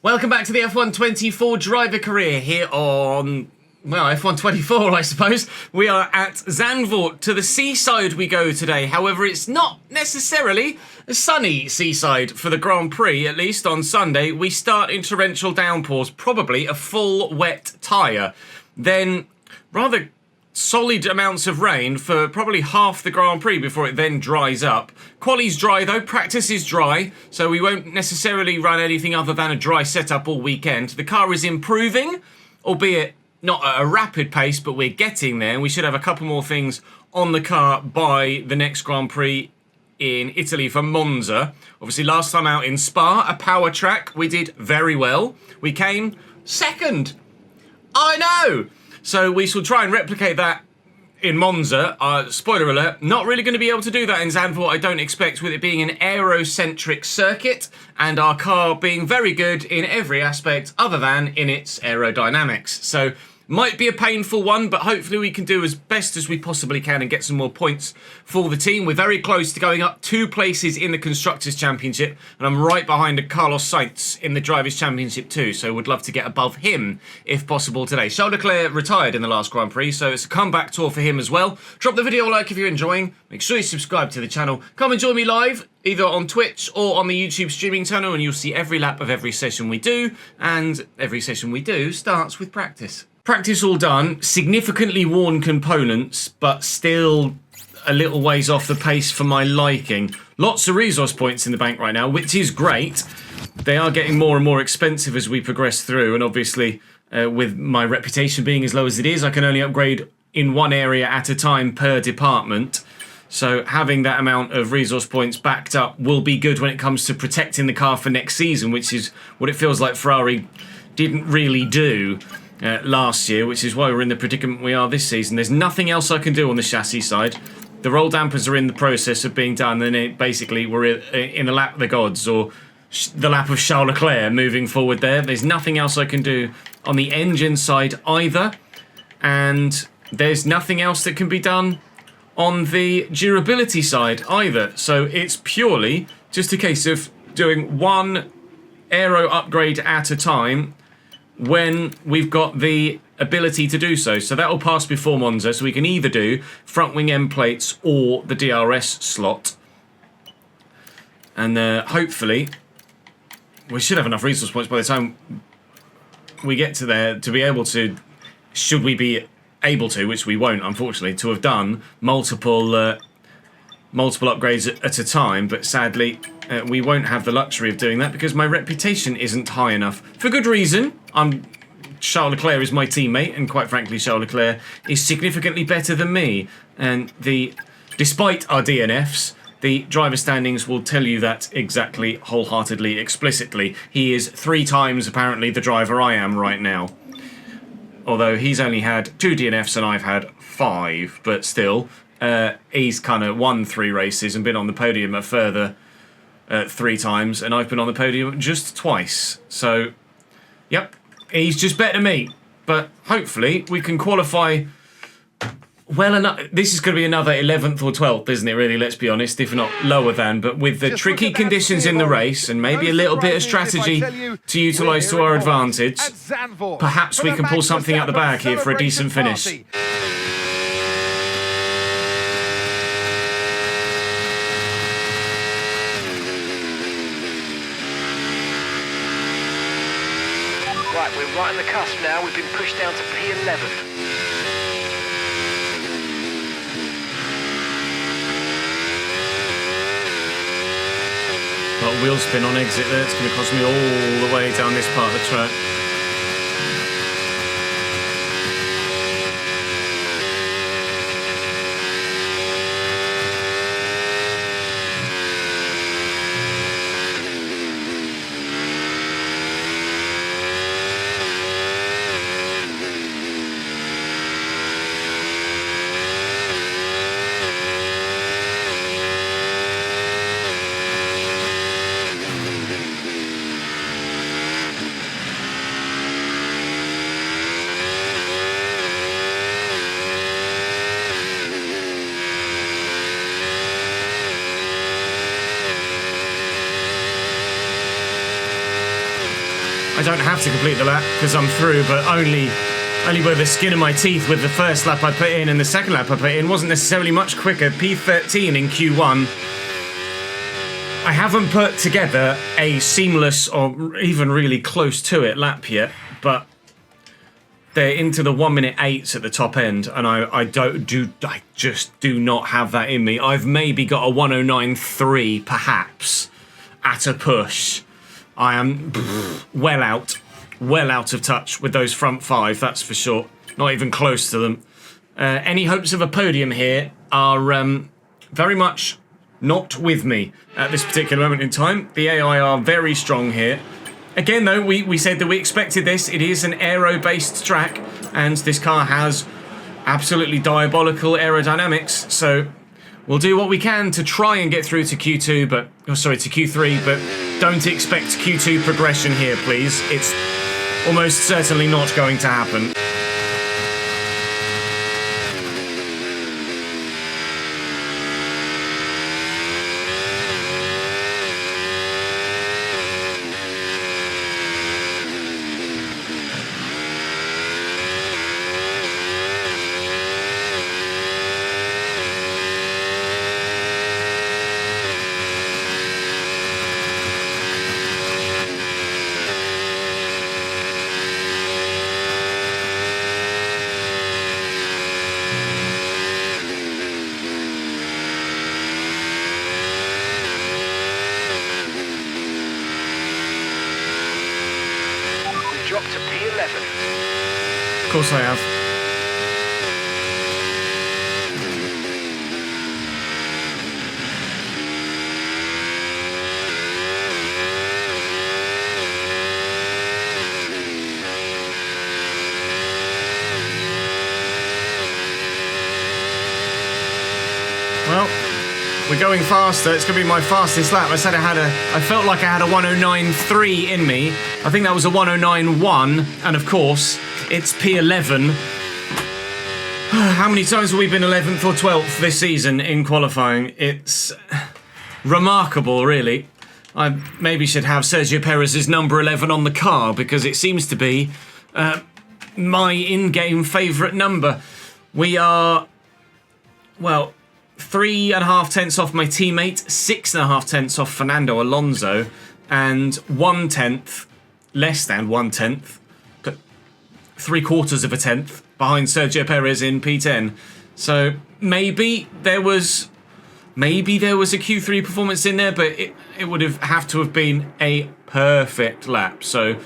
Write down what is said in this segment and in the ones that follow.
Welcome back to the F124 driver career here on, well, F124, I suppose. We are at Zandvoort. To the seaside we go today. However, it's not necessarily a sunny seaside for the Grand Prix, at least on Sunday. We start in torrential downpours, probably a full wet tyre. Then rather solid amounts of rain for probably half the Grand Prix before it then dries up. Quali's dry though, practice is dry, so we won't necessarily run anything other than a dry setup all weekend. The car is improving, albeit not at a rapid pace, but we're getting there. We should have a couple more things on the car by the next Grand Prix in Italy for Monza. Obviously last time out in Spa, a power track, we did very well. We came second. I know! So we shall try and replicate that in Monza. Spoiler alert, not really going to be able to do that in Zandvoort, I don't expect, with it being an aerocentric circuit and our car being very good in every aspect other than in its aerodynamics. So might be a painful one, but hopefully we can do as best as we possibly can and get some more points for the team. We're very close to going up 2 places in the Constructors' Championship, and I'm right behind Carlos Sainz in the Drivers' Championship too, so would love to get above him if possible today. Charles Leclerc retired in the last Grand Prix, so it's a comeback tour for him as well. Drop the video a like if you're enjoying. Make sure you subscribe to the channel. Come and join me live, either on Twitch or on the YouTube streaming channel, and you'll see every lap of every session we do, and every session we do starts with practice. Practice all done, significantly worn components, but still a little ways off the pace for my liking. Lots of resource points in the bank right now, which is great. They are getting more and more expensive as we progress through, and obviously with my reputation being as low as it is, I can only upgrade in one area at a time per department. So having that amount of resource points backed up will be good when it comes to protecting the car for next season, which is what it feels like Ferrari didn't really do last year, which is why we're in the predicament we are this season. There's nothing else I can do on the chassis side. The roll dampers are in the process of being done, and basically we're in the lap of the gods, or the lap of Charles Leclerc moving forward there. There's nothing else I can do on the engine side either, and there's nothing else that can be done on the durability side either. So it's purely just a case of doing one aero upgrade at a time when we've got the ability to do so. So that will pass before Monza, so we can either do front wing end plates or the DRS slot. And hopefully we should have enough resource points by the time we get to there to be able to, should we be able to, which we won't unfortunately, to have done multiple upgrades at a time, but sadly we won't have the luxury of doing that because my reputation isn't high enough. For good reason. Charles Leclerc is my teammate, and quite frankly Charles Leclerc is significantly better than me, and despite our DNFs, the driver standings will tell you that exactly, wholeheartedly, explicitly. He is 3 times apparently the driver I am right now, although he's only had 2 DNFs and I've had 5, but still he's kind of won 3 races and been on the podium a further 3 times, and I've been on the podium just twice. So, yep, he's just better than me. But hopefully we can qualify well enough. This is going to be another 11th or 12th, isn't it, really, let's be honest, if not lower than. But with the tricky conditions in the race and maybe a little bit of strategy to utilise to our advantage, perhaps we can pull something out the bag here for a decent finish. Right, we're right on the cusp now. We've been pushed down to P11. Got a wheel spin on exit there. It's going to cost me all the way down this part of the track. I don't have to complete the lap because I'm through, but only by the skin of my teeth with the first lap I put in, and the second lap I put in wasn't necessarily much quicker. P13 in Q1. I haven't put together a seamless or even really close to it lap yet, but they're into the 1 minute 8s at the top end, and I just do not have that in me. I've maybe got a 109.3 perhaps at a push. I am well out of touch with those front 5, that's for sure. Not even close to them. Any hopes of a podium here are very much not with me at this particular moment in time. The AI are very strong here. Again, though, we said that we expected this. It is an aero-based track, and this car has absolutely diabolical aerodynamics, so we'll do what we can to try and get through to Q2, to Q3, but don't expect Q2 progression here, please. It's almost certainly not going to happen. Dropped to P11. Of course I have. Well, we're going faster. It's going to be my fastest lap. I felt like I had a 109.3 in me. I think that was a 109.1, and of course, it's P11. How many times have we been 11th or 12th this season in qualifying? It's remarkable, really. I maybe should have Sergio Perez's number 11 on the car, because it seems to be my in-game favourite number. We are, well, 3.5 tenths off my teammate, 6.5 tenths off Fernando Alonso, and 1 tenth, less than 1 tenth, but 3/4 of a tenth behind Sergio Perez in P10. So maybe there was a Q3 performance in there, but it would have to have been a perfect lap. So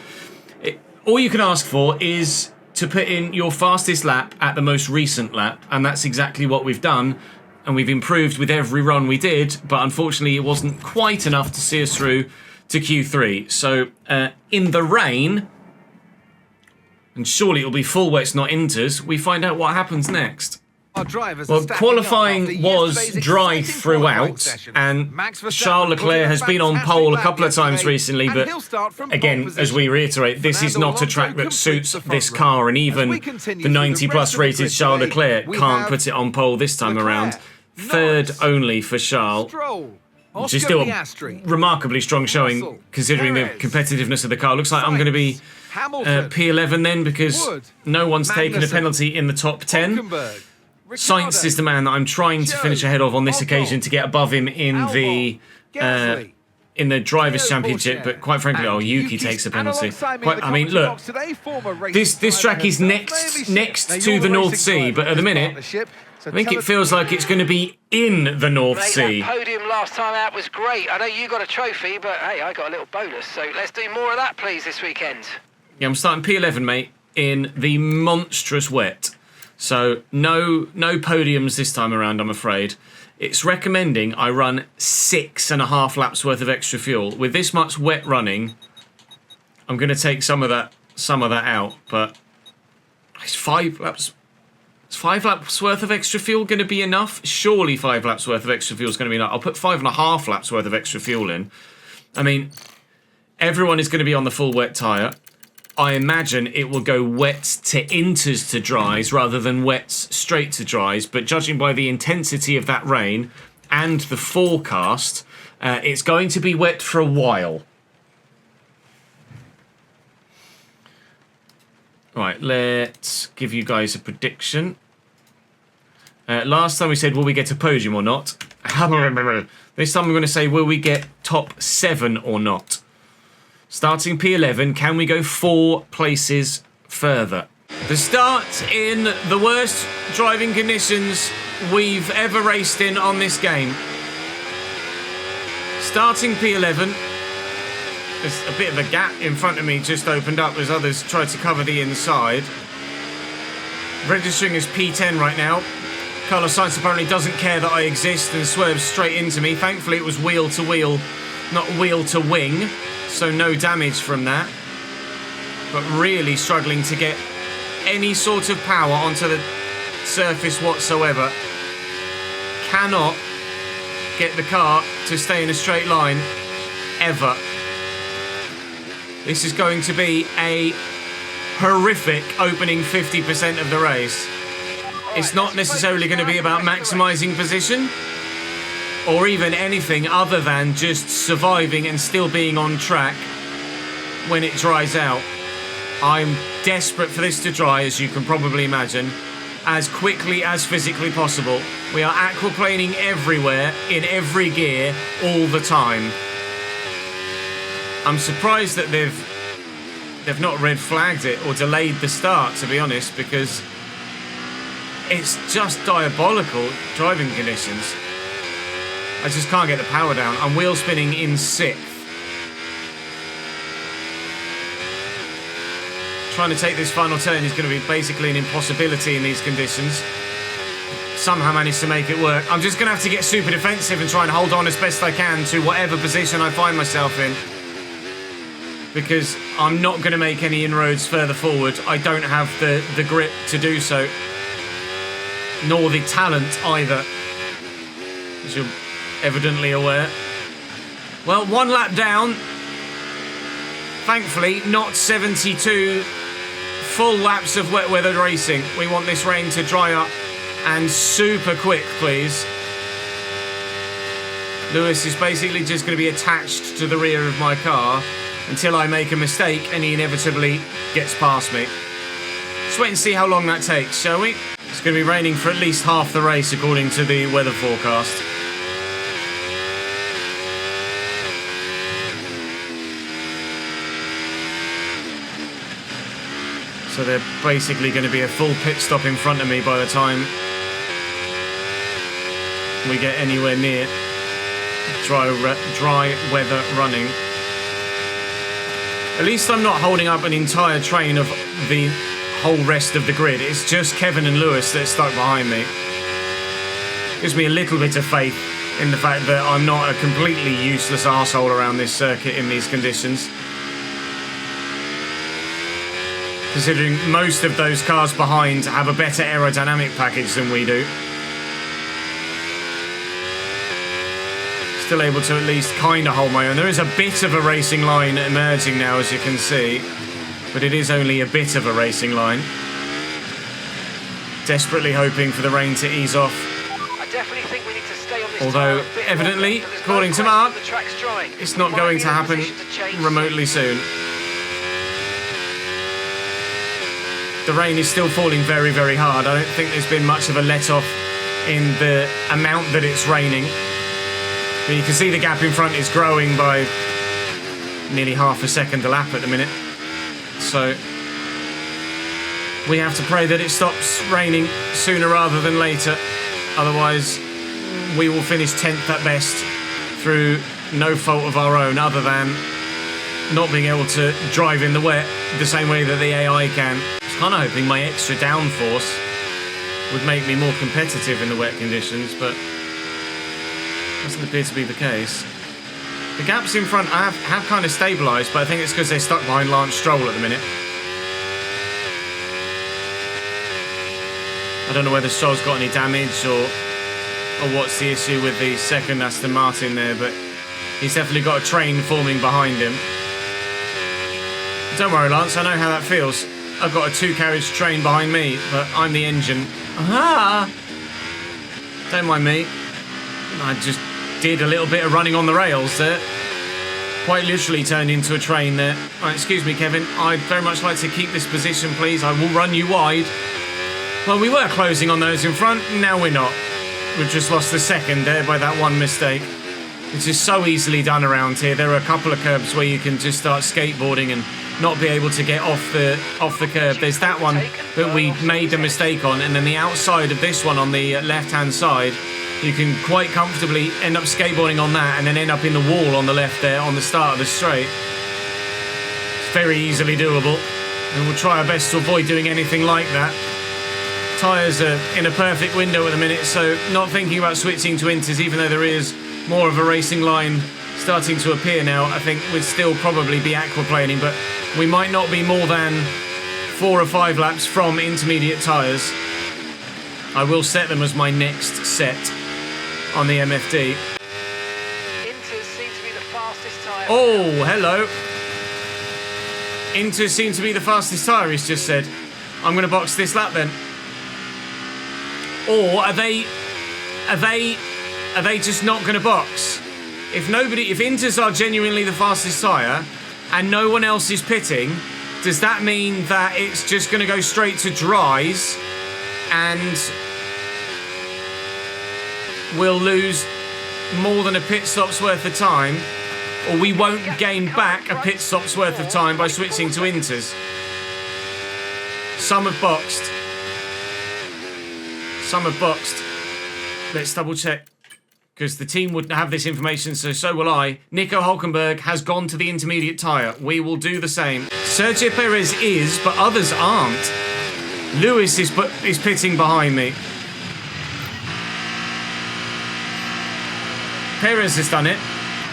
all you can ask for is to put in your fastest lap at the most recent lap, and that's exactly what we've done. And we've improved with every run we did, but unfortunately it wasn't quite enough to see us through to Q3. So in the rain, and surely it'll be full wets, not inters, we find out what happens next. Well, qualifying was dry throughout, and Charles Leclerc has been on pole a couple of times recently, but again, as we reiterate, this is not a track that suits this car, and even the 90+ rated Charles Leclerc can't put it on pole this time around. Third only for Charles, which is still a remarkably strong showing considering the competitiveness of the car. Looks like I'm going to be P11 then, because no one's taken a penalty in the top 10. Sainz is the man that I'm trying to finish ahead of on this occasion to get above him in the Drivers' Championship, but quite frankly, Yuki takes a penalty. I mean, look, this track is next to the North Sea, but at the minute, I think it feels like it's going to be in the North Sea. That podium last time out was great. I know you got a trophy, but hey, I got a little bonus. So let's do more of that, please, this weekend. Yeah, I'm starting P11, mate, in the monstrous wet. So no podiums this time around, I'm afraid. It's recommending I run 6.5 laps worth of extra fuel. With this much wet running, I'm going to take some of that out, but it's 5 laps. Is 5 laps worth of extra fuel going to be enough? Surely 5 laps worth of extra fuel is going to be enough. I'll put 5.5 laps worth of extra fuel in. I mean, everyone is going to be on the full wet tyre. I imagine it will go wets to inters to dries rather than wets straight to dries. But judging by the intensity of that rain and the forecast, it's going to be wet for a while. Right, let's give you guys a prediction. Last time we said, will we get a podium or not? This time I'm going to say, will we get top 7 or not? Starting P11, can we go 4 places further? The start in the worst driving conditions we've ever raced in on this game. Starting P11, there's a bit of a gap in front of me just opened up as others tried to cover the inside. Registering as P10 right now. Carlos Sainz apparently doesn't care that I exist and swerves straight into me. Thankfully it was wheel to wheel, not wheel to wing, so no damage from that. But really struggling to get any sort of power onto the surface whatsoever. Cannot get the car to stay in a straight line ever. This is going to be a horrific opening 50% of the race. It's not necessarily going to be about maximising position or even anything other than just surviving and still being on track when it dries out. I'm desperate for this to dry, as you can probably imagine, as quickly as physically possible. We are aquaplaning everywhere, in every gear, all the time. I'm surprised that they've not red flagged it or delayed the start, to be honest, because it's just diabolical driving conditions. I just can't get the power down. I'm wheel spinning in 6th. Trying to take this final turn is going to be basically an impossibility in these conditions. Somehow managed to make it work. I'm just going to have to get super defensive and try and hold on as best I can to whatever position I find myself in, because I'm not going to make any inroads further forward. I don't have the grip to do so, nor the talent either, as you're evidently aware. Well, 1 lap down. Thankfully, not 72 full laps of wet weather racing. We want this rain to dry up, and super quick, please. Lewis is basically just going to be attached to the rear of my car until I make a mistake and he inevitably gets past me. Let's wait and see how long that takes, shall we? It's going to be raining for at least half the race according to the weather forecast. So they're basically going to be a full pit stop in front of me by the time we get anywhere near dry weather running. At least I'm not holding up an entire train of the whole rest of the grid. It's just Kevin and Lewis that are stuck behind me. Gives me a little bit of faith in the fact that I'm not a completely useless arsehole around this circuit in these conditions, considering most of those cars behind have a better aerodynamic package than we do. Still able to at least kind of hold my own. There is a bit of a racing line emerging now, as you can see, but it is only a bit of a racing line. Desperately hoping for the rain to ease off. I definitely think we need to stay on this. Although, evidently, according to Mark, the track's drying. it's not going to happen remotely soon. The rain is still falling very, very hard. I don't think there's been much of a let-off in the amount that it's raining. But you can see the gap in front is growing by nearly half a second a lap at the minute. So we have to pray that it stops raining sooner rather than later. Otherwise, we will finish 10th at best through no fault of our own, other than not being able to drive in the wet the same way that the AI can. I was kind of hoping my extra downforce would make me more competitive in the wet conditions, but doesn't appear to be the case. The gaps in front have kind of stabilised, but I think it's because they're stuck behind Lance Stroll at the minute. I don't know whether Stroll's got any damage or what's the issue with the second Aston Martin there, but he's definitely got a train forming behind him. Don't worry, Lance, I know how that feels. I've got a 2-carriage train behind me, but I'm the engine. Aha! Don't mind me. I just did a little bit of running on the rails there. Quite literally turned into a train there. Right, excuse me, Kevin. I'd very much like to keep this position, please. I will run you wide. Well, we were closing on those in front. Now we're not. We've just lost the second there by that one mistake. It's just so easily done around here. There are a couple of curbs where you can just start skateboarding and not be able to get off the curb. There's that one that we made the mistake on, and then the outside of this one on the left-hand side, you can quite comfortably end up skateboarding on that and then end up in the wall on the left there on the start of the straight. It's very easily doable, and we'll try our best to avoid doing anything like that. Tyres are in a perfect window at the minute, so not thinking about switching to inters, even though there is more of a racing line starting to appear now. I think we'd still probably be aquaplaning, but we might not be more than 4 or 5 laps from intermediate tyres. I will set them as my next set on the MFD. Inters seem to be the fastest tyre. Oh, hello. Inters seem to be the fastest tyre, he's just said. I'm going to box this lap then. Or are they just not going to box? If Inters are genuinely the fastest tyre and no one else is pitting, does that mean that it's just going to go straight to dries and we'll lose more than a pit stop's worth of time, or we won't gain back a pit stop's worth of time by switching to inters? Some have boxed. Some have boxed. Let's double check, because the team would have this information, so will I. Nico Hulkenberg has gone to the intermediate tyre. We will do the same. Sergio Perez is, but others aren't. Lewis is pitting behind me. Perez has done it.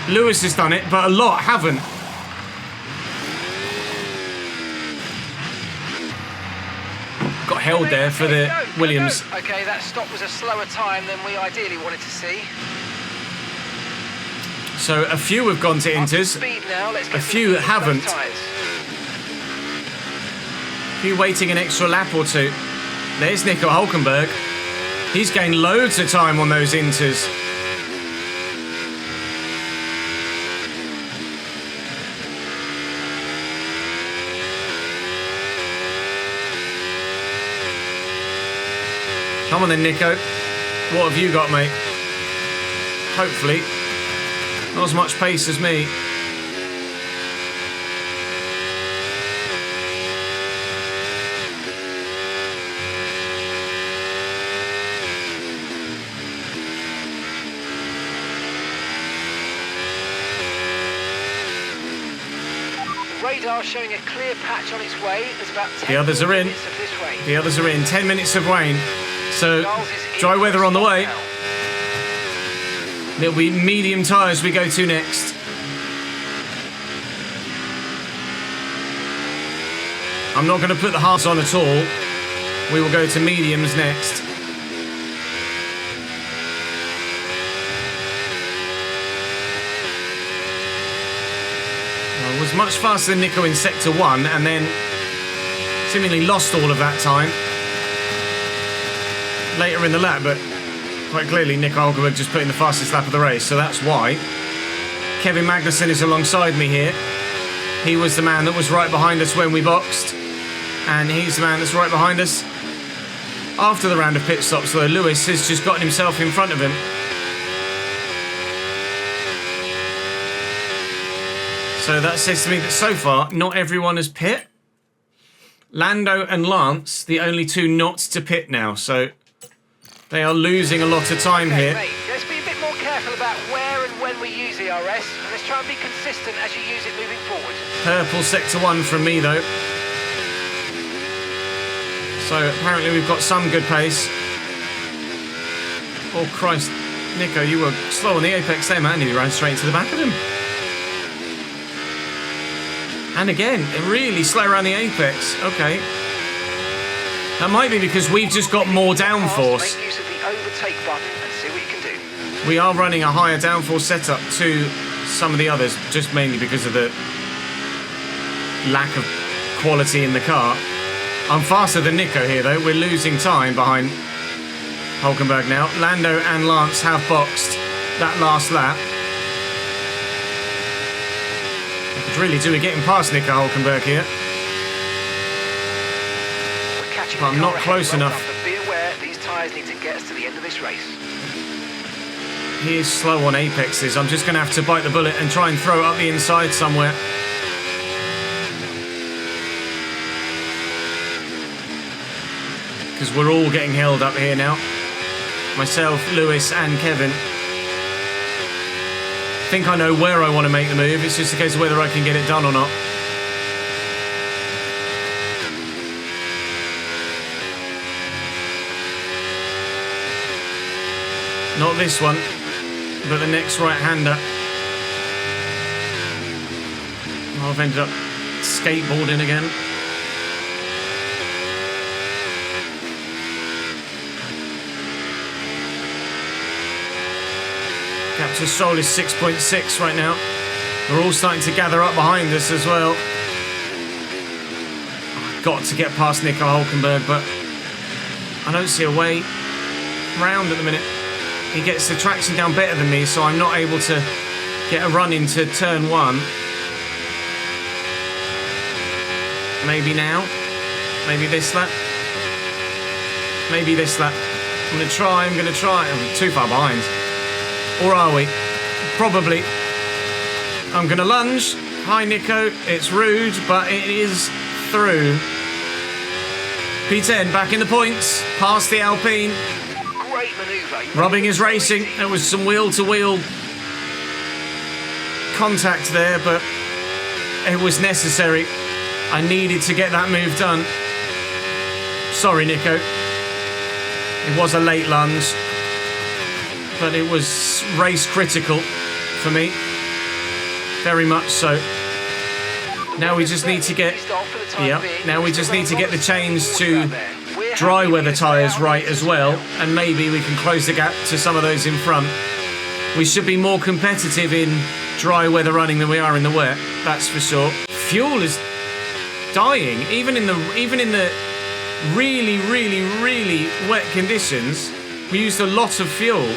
Lewis has done it, but a lot haven't. Got held there for the Williams. Okay, that stop was a slower time than we ideally wanted to see. So a few have gone to inters. A few haven't. A few waiting an extra lap or two. There's Nico Hulkenberg. He's gained loads of time on those inters. Come on then, Nico. What have you got, mate? Hopefully. Not as much pace as me. Radar showing a clear patch on its way. There's about 10 the others are in. minutes of this rain. The others are in. 10 minutes of rain. So, dry weather on the way. It'll be medium tyres we go to next. I'm not going to put the hards on at all. We will go to mediums next. I was much faster than Nico in sector 1 and then seemingly lost all of that time later in the lap, but quite clearly Nico Hulkenberg just put in the fastest lap of the race, so that's why. Kevin Magnussen is alongside me here. He was the man that was right behind us when we boxed, and he's the man that's right behind us after the round of pit stops, though Lewis has just gotten himself in front of him. So that says to me that so far not everyone has pit. Lando and Lance, the only two not to pit now, so they are losing a lot of time here. Mate, let's be a bit more careful about where and when we use ERS, and let's try and be consistent as you use it moving forward. Purple sector 1 from me though. So apparently we've got some good pace. Oh Christ, Nico, you were slow on the apex there, man. You ran straight to the back of him. And again, really slow around the apex. Okay. That might be because we've just got more downforce. Make use of the overtake button and see what you can do. We are running a higher downforce setup to some of the others, just mainly because of the lack of quality in the car. I'm faster than Nico here, though. We're losing time behind Hulkenberg now. Lando and Lance have boxed that last lap. Could really do with getting past Nico Hulkenberg here. We're catching But I'm the car not ahead. close Well enough. done, but be aware, these tyres need to get us to the end of this race. He is slow on apexes. I'm just going to have to bite the bullet and try and throw it up the inside somewhere. Because we're all getting held up here now. Myself, Lewis and Kevin. I think I know where I want to make the move. It's just a case of whether I can get it done or not. Not this one, but the next right-hander. I've ended up skateboarding again. Gap to Stroll is 6.6 right now. We're all starting to gather up behind us as well. I've got to get past Nico Hulkenberg, but I don't see a way round at the minute. He gets the traction down better than me, so I'm not able to get a run into turn one. Maybe now. Maybe this lap. Maybe this lap. I'm going to try. I'm too far behind. Or are we? Probably. I'm going to lunge. Hi, Nico. It's rude, but it is through. P10 back in the points. Past the Alpine. Great manoeuvre. Rubbing is racing. There was some wheel-to-wheel contact there, but it was necessary. I needed to get that move done. Sorry, Nico. It was a late lunge, but it was race critical for me. Very much so. Now we just need to get... now we just need to get the change to dry weather tyres right as well, and maybe we can close the gap to some of those in front. We should be more competitive in dry weather running than we are in the wet, that's for sure. Fuel is dying, even in the really, really, really wet conditions. We used a lot of fuel.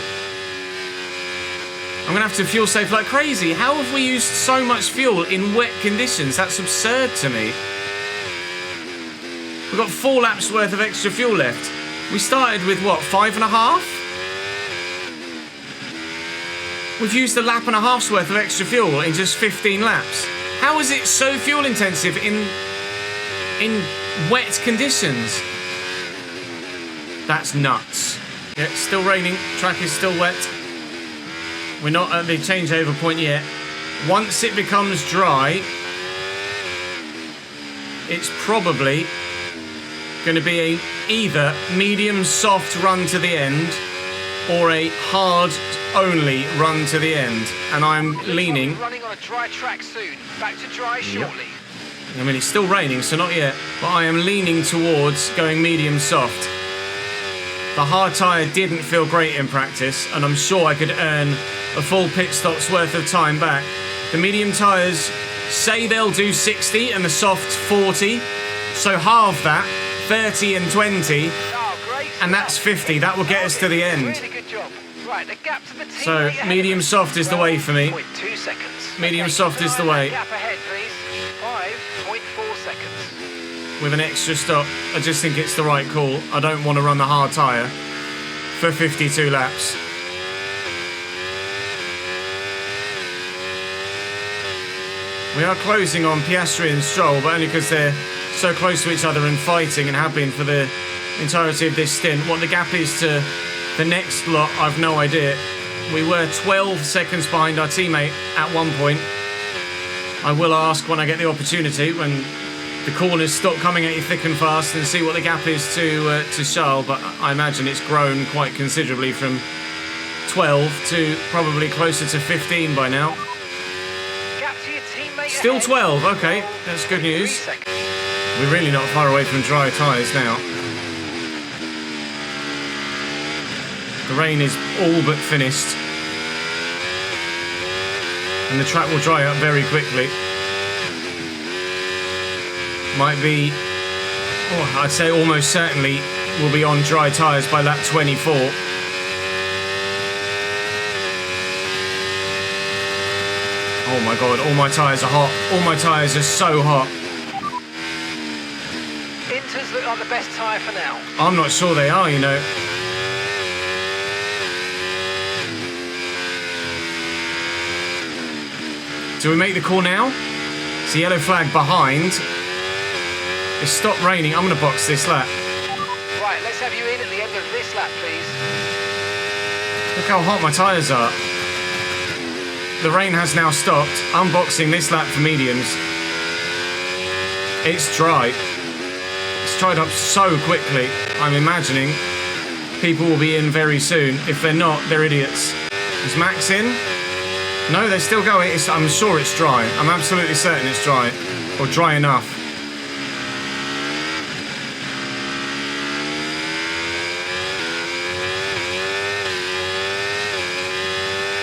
I'm gonna have to fuel safe like crazy. How have we used so much fuel in wet conditions? That's absurd to me. We've got 4 laps worth of extra fuel left. We started with what, 5.5? We've used a lap and a half's worth of extra fuel in just 15 laps. How is it so fuel intensive in wet conditions? That's nuts. Yeah, it's still raining. Track is still wet. We're not at the changeover point yet. Once it becomes dry, it's probably going to be either medium soft run to the end or a hard only run to the end. And I'm leaning. Running on a dry track soon. Back to dry shortly. I mean, it's still raining, so not yet. But I am leaning towards going medium soft. The hard tyre didn't feel great in practice, and I'm sure I could earn a full pit stop's worth of time back. The medium tyres say they'll do 60 and the soft 40, so halve that, 30 and 20, and that's 50. That will get us to the end. Really good job. Right, the gap to the team So medium soft is the way for me. 0.2 seconds. Medium soft is the way. Gap ahead, please. 5.4 seconds. With an extra stop, I just think it's the right call. I don't want to run the hard tyre for 52 laps. We are closing on Piastri and Stroll, but only because they're so close to each other and fighting and have been for the entirety of this stint. What the gap is to the next lot, I've no idea. We were 12 seconds behind our teammate at one point. I will ask when I get the opportunity, when the corners stop coming at you thick and fast, and see what the gap is to Charles, but I imagine it's grown quite considerably from 12 to probably closer to 15 by now. Gap to your teammate Still ahead. 12, okay, that's good 3 news. seconds. We're really not far away from dry tyres now. The rain is all but finished, and the track will dry up very quickly. Might be, I'd say almost certainly will be on dry tyres by lap 24. Oh my god, all my tyres are hot. All my tyres are so hot. Inters look like the best tyre for now. I'm not sure they are, you know. Do we make the call now? It's a yellow flag behind. It's stopped raining. I'm going to box this lap. Right, let's have you in at the end of this lap, please. Look how hot my tyres are. The rain has now stopped. I'm boxing this lap for mediums. It's dry. It's dried up so quickly. I'm imagining people will be in very soon. If they're not, they're idiots. Is Max in? No, they're still going. I'm sure it's dry. I'm absolutely certain it's dry. Or dry enough.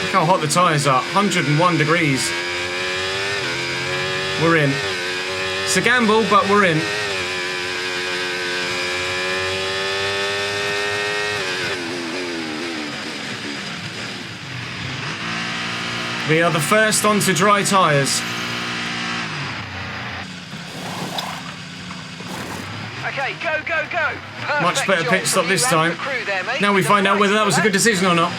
Look how hot the tyres are. 101 degrees. We're in. It's a gamble, but we're in. We are the first onto dry tyres. Okay, go, go, go. Perfect Much better job pit stop from this you time. and the crew there, mate. Now we You've find done out whether right that was a for good decision or not.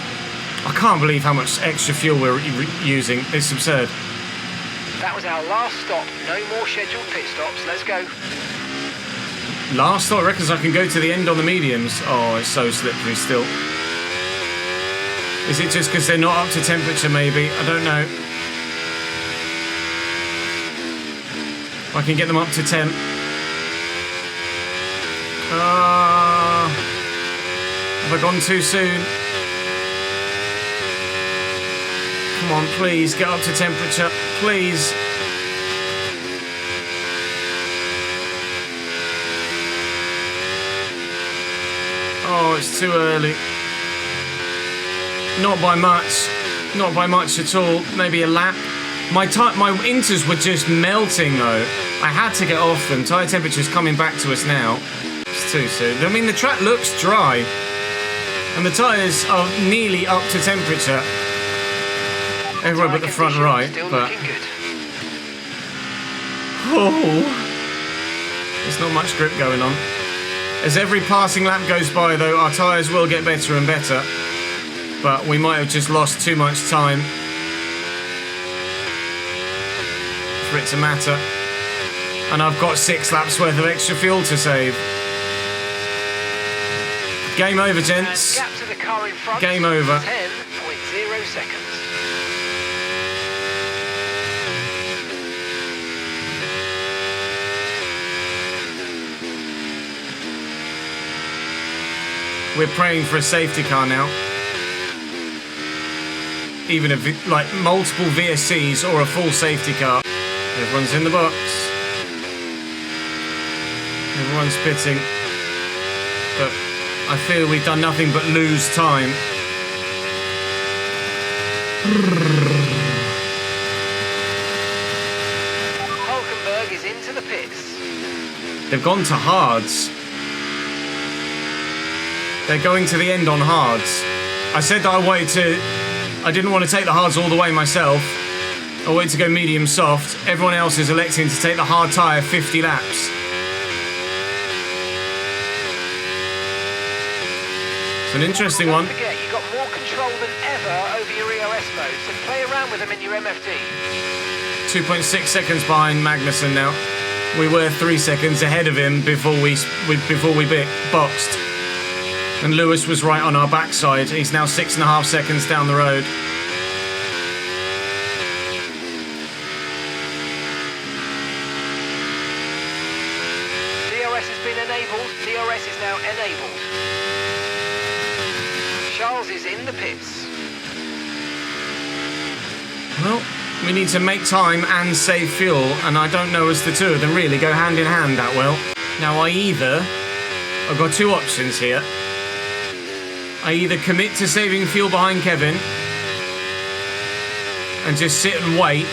I can't believe how much extra fuel we're using. It's absurd. That was our last stop. No more scheduled pit stops. Let's go. Last stop, I reckon I can go to the end on the mediums. Oh, it's so slippery still. Is it just because they're not up to temperature, maybe? I don't know. I can get them up to temp. Have I gone too soon? Come on, please, get up to temperature. Please. Oh, it's too early. Not by much. Not by much at all. Maybe a lap. My inters were just melting though. I had to get off them. Tyre temperature's coming back to us now. It's too soon. I mean, the track looks dry. And the tyres are nearly up to temperature. Everywhere but the front right. But oh, there's not much grip going on. As every passing lap goes by though, our tyres will get better and better. But we might have just lost too much time for it to matter. And I've got 6 laps worth of extra fuel to save. Game over, gents. Gap to the car in front. Game over. 10.0 seconds. We're praying for a safety car now. Even if, like, multiple VSCs or a full safety car. Everyone's in the box. Everyone's pitting. But I feel we've done nothing but lose time. Hulkenberg is into the pits. They've gone to hards. They're going to the end on hards. I said that I didn't want to take the hards all the way myself. I wanted to go medium soft. Everyone else is electing to take the hard tyre 50 laps. It's an interesting one. Don't forget, you've got more control than ever over your EOS mode, so play around with them in your MFD. 2.6 seconds behind Magnussen now. We were 3 seconds ahead of him before we boxed. And Lewis was right on our backside. He's now 6.5 seconds down the road. DRS has been enabled. DRS is now enabled. Charles is in the pits. Well, we need to make time and save fuel, and I don't know as the two of them really go hand in hand that well. Now I've got 2 options here. I either commit to saving fuel behind Kevin and just sit and wait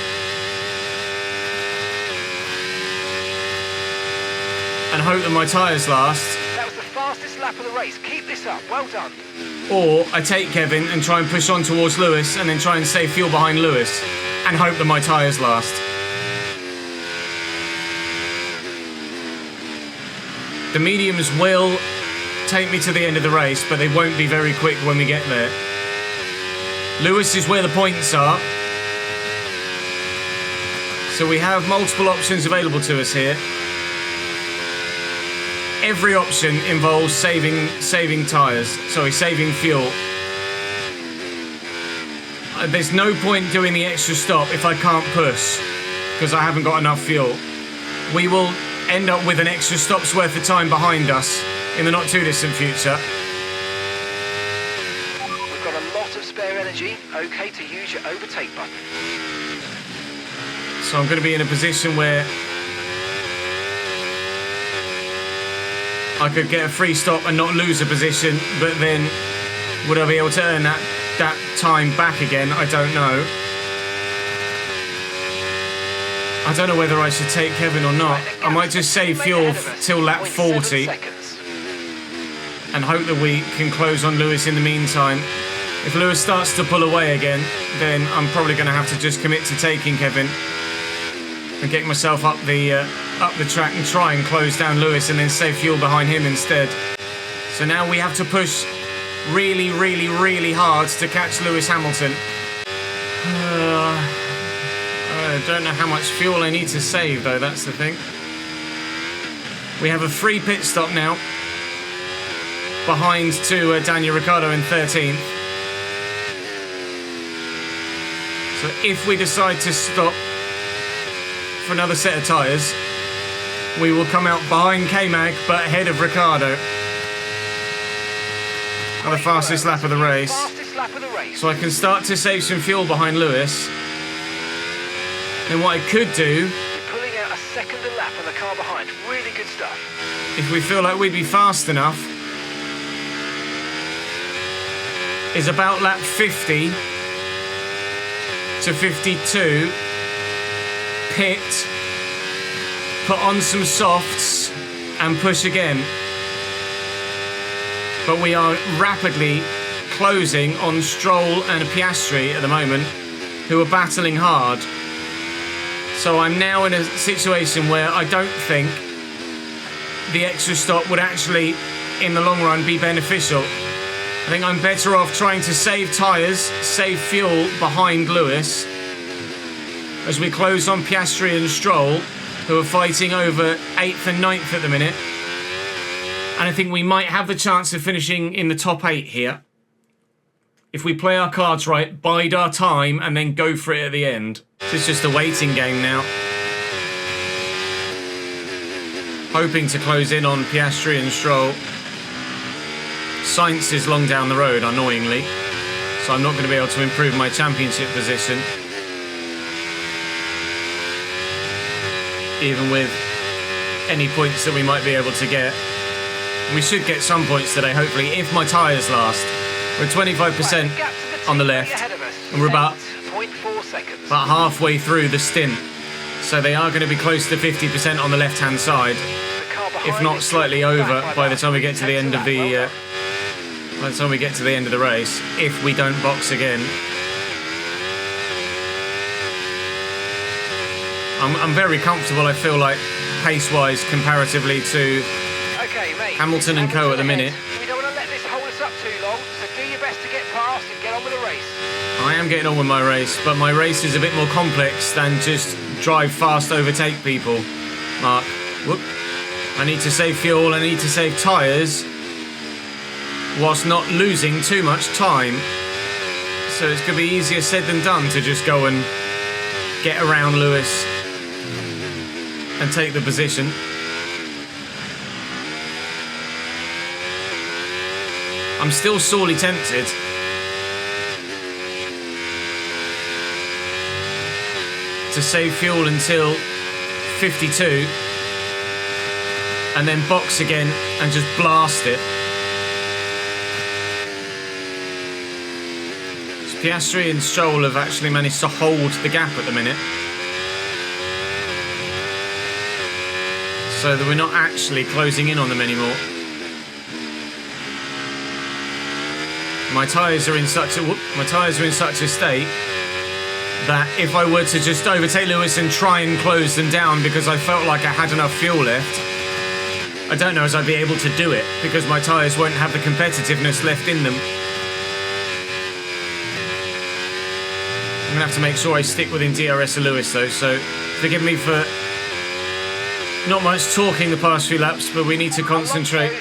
and hope that my tyres last. That was the fastest lap of the race. Keep this up. Well done. Or I take Kevin and try and push on towards Lewis and then try and save fuel behind Lewis. and hope that my tyres last. The mediums will take me to the end of the race, but they won't be very quick when we get there. Lewis is where the points are. So we have multiple options available to us here. Every option involves saving fuel. There's no point doing the extra stop if I can't push, because I haven't got enough fuel. We will end up with an extra stop's worth of time behind us in the not too distant future. We've got a lot of spare energy. Okay to use your overtake button. So I'm going to be in a position where I could get a free stop and not lose a position, but then would I be able to earn that time back again? I don't know. I don't know whether I should take Kevin or not. I might just save fuel till lap 40 and hope that we can close on Lewis in the meantime. If Lewis starts to pull away again, then I'm probably going to have to just commit to taking Kevin and getting myself up the track and try and close down Lewis and then save fuel behind him instead. So now we have to push really, really, really hard to catch Lewis Hamilton. I don't know how much fuel I need to save, though, that's the thing. We have a free pit stop now, behind to Daniel Ricciardo in 13th. So if we decide to stop for another set of tyres, we will come out behind K-Mag, but ahead of Ricciardo. On the fastest lap of the race. So I can start to save some fuel behind Lewis. Then what I could do, you're pulling out a second a lap on the car behind. Really good stuff. if we feel like we'd be fast enough, is about lap 50 to 52, pit, put on some softs and push again. But we are rapidly closing on Stroll and Piastri at the moment, who are battling hard. So I'm now in a situation where I don't think the extra stop would actually, in the long run, be beneficial. I think I'm better off trying to save tyres, save fuel behind Lewis, as we close on Piastri and Stroll, who are fighting over 8th and 9th at the minute. And I think we might have the chance of finishing in the top 8 here, if we play our cards right, bide our time, and then go for it at the end. It's just a waiting game now. Hoping to close in on Piastri and Stroll. Sainz is long down the road, annoyingly, so I'm not going to be able to improve my championship position, even with any points that we might be able to get. We should get some points today, hopefully, if my tyres last. We're 25% on the left, and we're about halfway through the stint, so they are going to be close to 50% on the left-hand side, if not slightly over by the time we get to the end of the race, if we don't box again. I'm very comfortable, I feel like, pace-wise, comparatively to Hamilton and co at the minute. We don't want to let this hold us up too long, so do your best to get past and get on with the race. I am getting on with my race, but my race is a bit more complex than just drive fast, overtake people, Mark. Whoop. I need to save fuel, I need to save tyres, whilst not losing too much time. So it's going to be easier said than done to just go and get around Lewis and take the position. I'm still sorely tempted to save fuel until 52 and then box again and just blast it. So Piastri and Stroll have actually managed to hold the gap at the minute, so that we're not actually closing in on them anymore. My tyres are in such a state that if I were to just overtake Lewis and try and close them down because I felt like I had enough fuel left, I don't know as I'd be able to do it because my tyres won't have the competitiveness left in them. I'm going to have to make sure I stick within DRS of Lewis though, so forgive me for not much talking the past few laps, but we need to concentrate.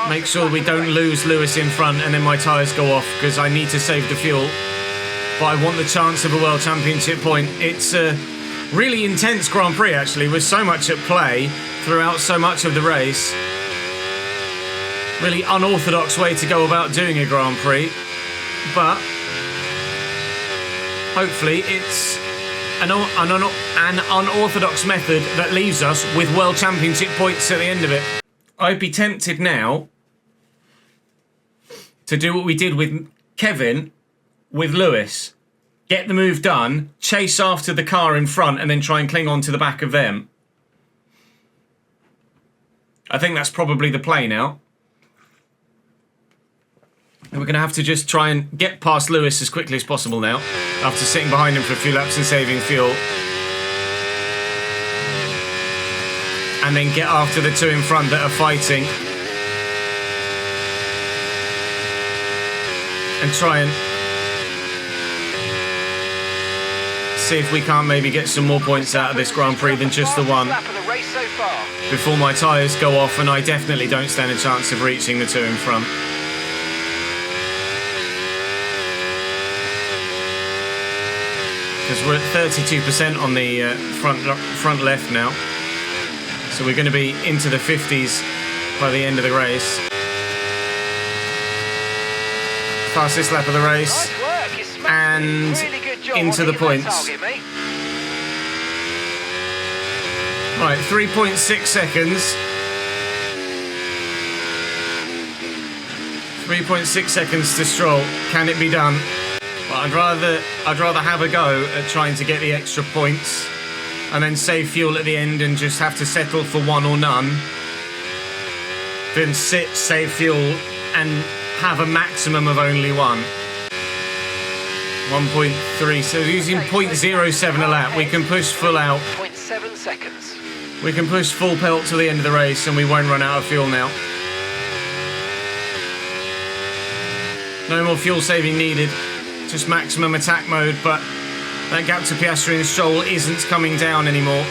Make sure we don't lose Lewis in front and then my tyres go off because I need to save the fuel. But I want the chance of a World Championship point. It's a really intense Grand Prix actually, with so much at play throughout so much of the race. Really unorthodox way to go about doing a Grand Prix, but hopefully it's an unorthodox method that leaves us with World Championship points at the end of it. I'd be tempted now to do what we did with Kevin with Lewis. Get the move done, chase after the car in front and then try and cling on to the back of them. I think that's probably the play now. And we're going to have to just try and get past Lewis as quickly as possible now, after sitting behind him for a few laps and saving fuel. And then get after the two in front that are fighting. And try and see if we can't maybe get some more points out of this Grand Prix than just the one. Before my tyres go off and I definitely don't stand a chance of reaching the two in front. Because we're at 32% on the front left now. So we're going to be into the 50s by the end of the race. Fastest lap of the race. And into the points. Right, 3.6 seconds. 3.6 seconds to Stroll. Can it be done? But I'd rather have a go at trying to get the extra points and then save fuel at the end and just have to settle for one or none than sit, save fuel and have a maximum of only one. 1.3, so using 0.07 a lap, we can push full out. 0.7 seconds. We can push full pelt to the end of the race and we won't run out of fuel now. No more fuel saving needed. Just maximum attack mode, but that gap to Piastri and Stroll isn't coming down anymore.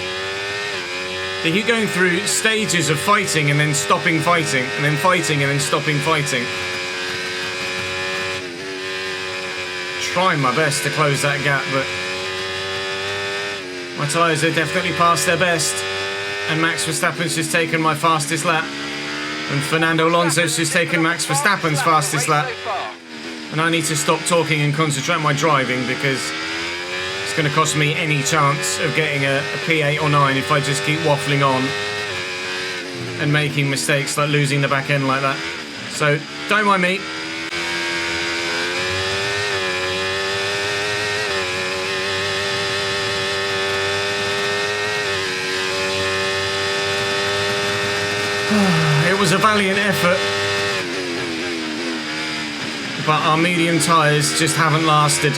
They keep going through stages of fighting and then stopping fighting, and then fighting and then stopping fighting. Trying my best to close that gap, but my tyres are definitely past their best, and Max Verstappen's just taken my fastest lap, and Fernando Alonso's just taken Max Verstappen's fastest lap. And I need to stop talking and concentrate on my driving because it's going to cost me any chance of getting a P8 or 9 if I just keep waffling on and making mistakes like losing the back end like that. So don't mind me. It was a valiant effort. But our medium tyres just haven't lasted.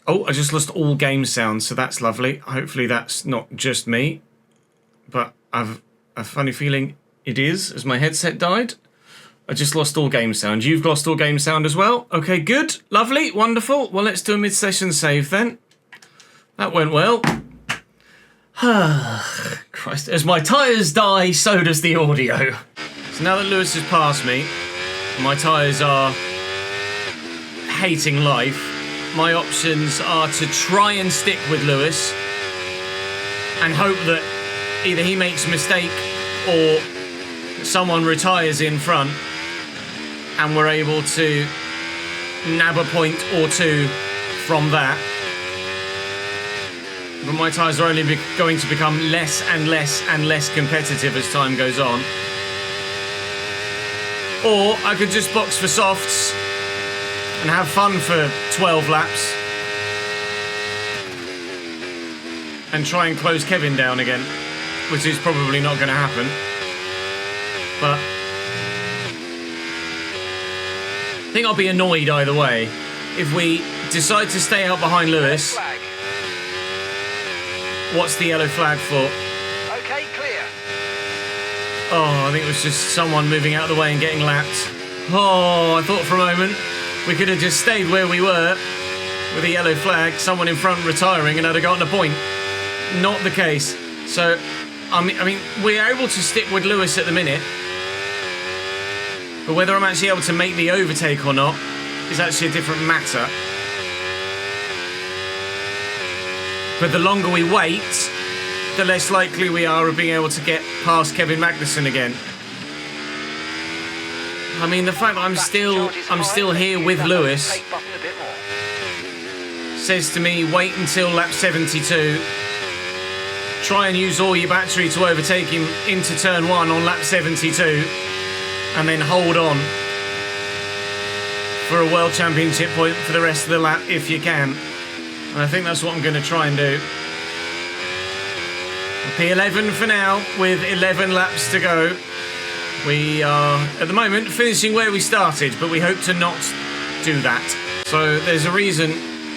Oh, I just lost all game sound, so that's lovely. Hopefully that's not just me. But I've a funny feeling it is, as my headset died. I just lost all game sound. You've lost all game sound as well? Okay, good. Lovely. Wonderful. Well, let's do a mid-session save then. That went well. Christ, as my tyres die, so does the audio. So now that Lewis has passed me, my tyres are hating life. My options are to try and stick with Lewis and hope that either he makes a mistake or someone retires in front and we're able to nab a point or two from that. But my tyres are only going to become less and less and less competitive as time goes on. Or I could just box for softs and have fun for 12 laps and try and close Kevin down again, which is probably not going to happen. But I think I'll be annoyed either way if we decide to stay out behind Lewis. Flag. What's the yellow flag for? Okay, clear. Oh, I think it was just someone moving out of the way and getting lapped. Oh, I thought for a moment we could have just stayed where we were with a yellow flag, someone in front retiring, and I'd have gotten a point. Not the case. So, I mean, we're able to stick with Lewis at the minute, but whether I'm actually able to make the overtake or not is actually a different matter. But the longer we wait, the less likely we are of being able to get past Kevin Magnussen again. I mean, the fact that I'm still here with Lewis says to me, wait until lap 72. Try and use all your battery to overtake him into turn 1 on lap 72, and then hold on for a World Championship point for the rest of the lap if you can. And I think that's what I'm going to try and do. P11 for now, with 11 laps to go. We are, at the moment, finishing where we started, but we hope to not do that. So there's a reason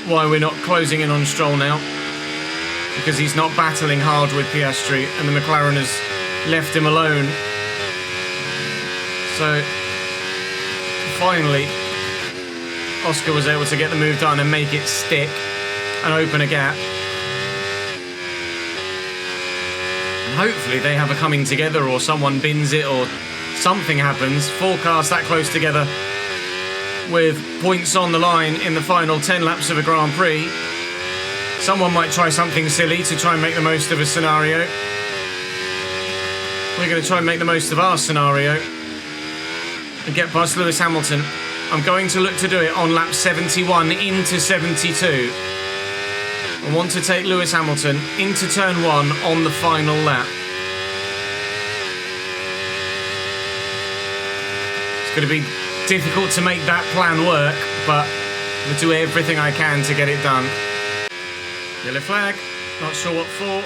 why we're not closing in on Stroll now, because he's not battling hard with Piastri, and the McLaren has left him alone. So finally, Oscar was able to get the move done and make it stick and open a gap. And hopefully they have a coming together, or someone bins it, or something happens. Four cars that close together with points on the line in the final 10 laps of a Grand Prix. Someone might try something silly to try and make the most of a scenario. We're going to try and make the most of our scenario and get past Lewis Hamilton. I'm going to look to do it on lap 71 into 72. I want to take Lewis Hamilton into turn 1 on the final lap. It's going to be difficult to make that plan work, but I'll do everything I can to get it done. Yellow flag, not sure what for.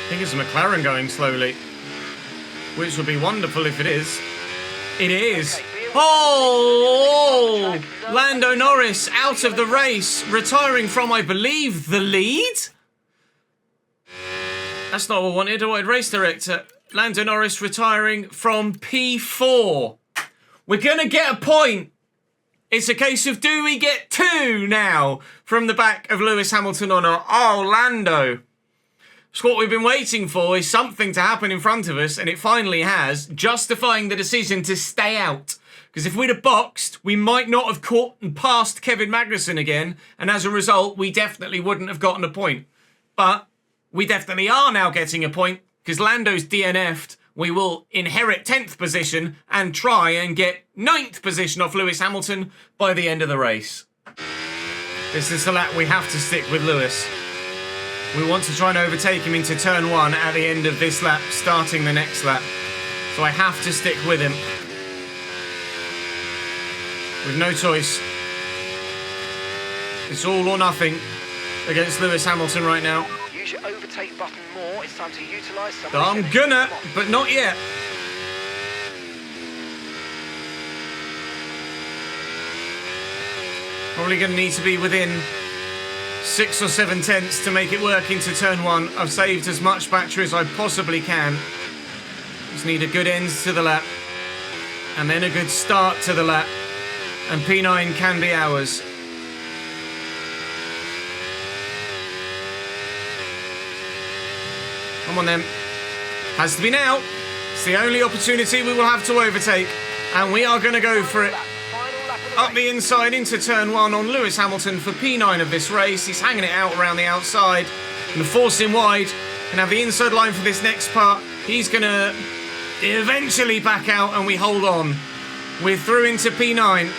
I think it's a McLaren going slowly, which would be wonderful if it is. It is. Oh! Lando Norris out of the race, retiring from, I believe, the lead? That's not what I wanted. I wanted race director. Lando Norris retiring from P4. We're going to get a point. It's a case of, do we get 2 now from the back of Lewis Hamilton or not? Oh, Lando. So what we've been waiting for is something to happen in front of us, and it finally has, justifying the decision to stay out. Because if we'd have boxed, we might not have caught and passed Kevin Magnussen again, and as a result, we definitely wouldn't have gotten a point. But we definitely are now getting a point, because Lando's DNF'd. We will inherit 10th position and try and get 9th position off Lewis Hamilton by the end of the race. This is the lap we have to stick with Lewis. We want to try and overtake him into turn 1 at the end of this lap, starting the next lap. So I have to stick with him. With no choice. It's all or nothing against Lewis Hamilton right now. Use your overtake button more. It's time to utilise some. I'm gonna, but not yet. Probably going to need to be within 6 or 7 tenths to make it work into turn 1. I've saved as much battery as I possibly can. Just need a good end to the lap, and then a good start to the lap, and P9 can be ours. Come on then. Has to be now. It's the only opportunity we will have to overtake, and we are going to go for it. Up the inside into turn 1 on Lewis Hamilton for P9 of this race. He's hanging it out around the outside. Going to force him wide. Can have the inside line for this next part. He's going to eventually back out, and we hold on. We're through into P9.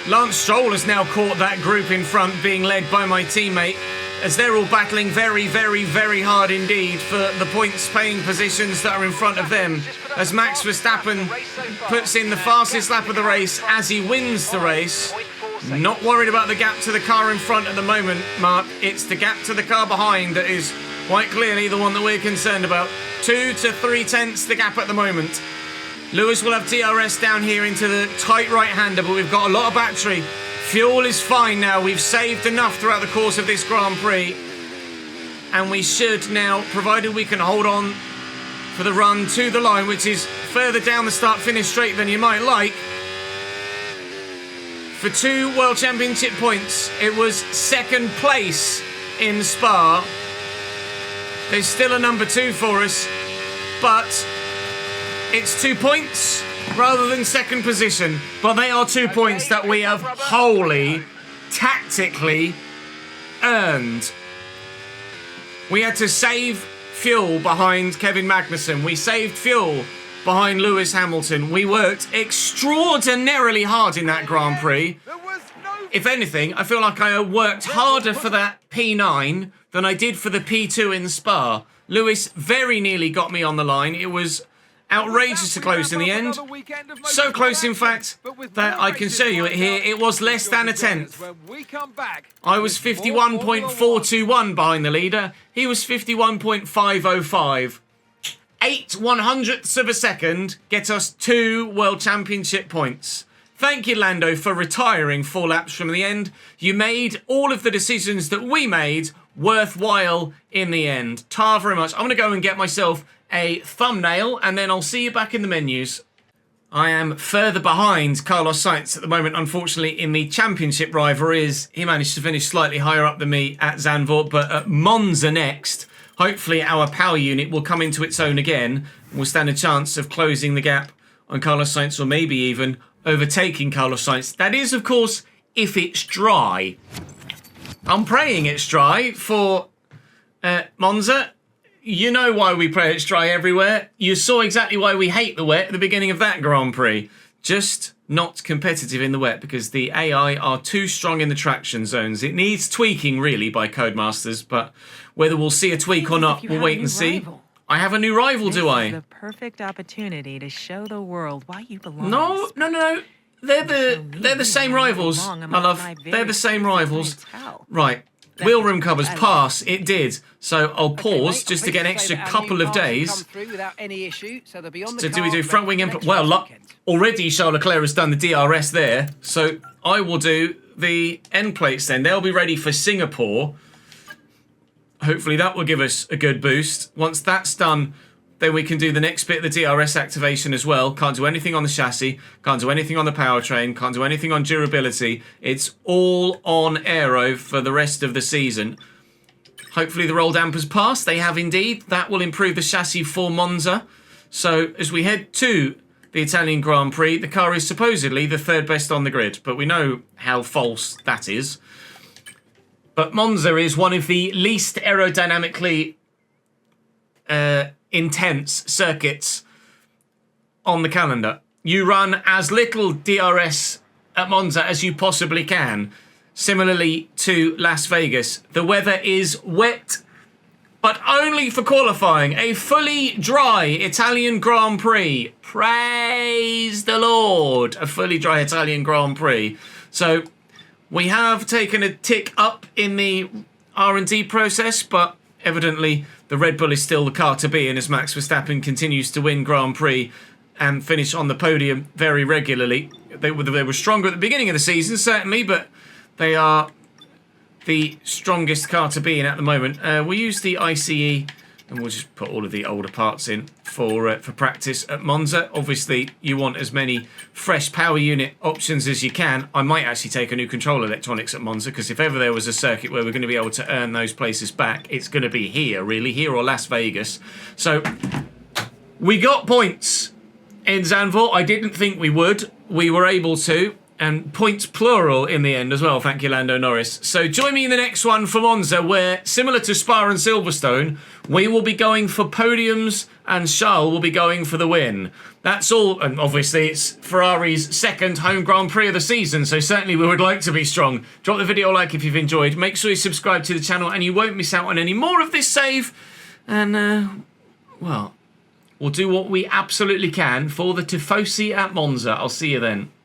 Lance Stroll has now caught that group in front, being led by my teammate, as they're all battling very, very, very hard indeed for the points-paying positions that are in front of them, as Max Verstappen puts in the fastest lap of the race as he wins the race. Not worried about the gap to the car in front at the moment, Mark. It's the gap to the car behind that is quite clearly the one that we're concerned about. 2 to 3 tenths the gap at the moment. Lewis will have DRS down here into the tight right-hander, but we've got a lot of battery. Fuel is fine now. We've saved enough throughout the course of this Grand Prix. And we should now, provided we can hold on for the run to the line, which is further down the start-finish straight than you might like. For 2 World Championship points, it was second place in Spa. There's still a number 2 for us, but it's 2 points rather than second position. But they are 2 points that we have wholly, tactically earned. We had to save fuel behind Kevin Magnussen. We saved fuel behind Lewis Hamilton. We worked extraordinarily hard in that Grand Prix. If anything, I feel like I worked harder for that P9 than I did for the P2 in Spa. Lewis very nearly got me on the line. It was outrageously close in the end. So close, in fact, that I can show you it here. It was less than a tenth. I was 51.421 behind the leader. He was 51.505. 8/100ths of a second get us 2 World Championship points. Thank you, Lando, for retiring 4 laps from the end. You made all of the decisions that we made worthwhile in the end. Tar very much. I'm going to go and get myself a thumbnail, and then I'll see you back in the menus. I am further behind Carlos Sainz at the moment, unfortunately, in the championship rivalries. He managed to finish slightly higher up than me at Zandvoort, but at Monza next, hopefully our power unit will come into its own again. We'll stand a chance of closing the gap on Carlos Sainz, or maybe even overtaking Carlos Sainz. That is, of course, if it's dry. I'm praying it's dry for Monza. You know why we pray it's dry everywhere. You saw exactly why we hate the wet at the beginning of that Grand Prix. Just not competitive in the wet because the AI are too strong in the traction zones. It needs tweaking, really, by Codemasters, but whether we'll see a tweak or not, we'll wait and see. I have a new rival, do I? This is the perfect opportunity to show the world why you belong. No. They're the same rivals, my love. They're the same rivals. Right. Wheel rim covers, pass. It did. So I'll pause just to get an extra couple of days. So do we do front wing input? Well, already Charles Leclerc has done the DRS there. So I will do the end plates then. They'll be ready for Singapore. Hopefully that will give us a good boost. Once that's done, then we can do the next bit of the DRS activation as well. Can't do anything on the chassis. Can't do anything on the powertrain. Can't do anything on durability. It's all on aero for the rest of the season. Hopefully the roll dampers pass. They have indeed. That will improve the chassis for Monza. So as we head to the Italian Grand Prix, the car is supposedly the 3rd best on the grid. But we know how false that is. But Monza is one of the least aerodynamically intense circuits on the calendar. You run as little DRS at Monza as you possibly can. Similarly to Las Vegas. The weather is wet, but only for qualifying. A fully dry Italian Grand Prix. Praise the Lord. A fully dry Italian Grand Prix. So we have taken a tick up in the R&D process, but evidently the Red Bull is still the car to be, and as Max Verstappen continues to win Grand Prix and finish on the podium very regularly. They were stronger at the beginning of the season, certainly, but they are the strongest car to be in at the moment. We use the ICE, and we'll just put all of the older parts in for practice at Monza. Obviously, you want as many fresh power unit options as you can. I might actually take a new control electronics at Monza, because if ever there was a circuit where we're going to be able to earn those places back, it's going to be here, really, here or Las Vegas. So we got points in Zandvoort. I didn't think we would. We were able to. And points plural in the end as well. Thank you, Lando Norris. So join me in the next one for Monza, where, similar to Spa and Silverstone, we will be going for podiums and Charles will be going for the win. That's all. And obviously, it's Ferrari's 2nd home Grand Prix of the season, so certainly we would like to be strong. Drop the video a like if you've enjoyed. Make sure you subscribe to the channel and you won't miss out on any more of this save. And, well, we'll do what we absolutely can for the Tifosi at Monza. I'll see you then.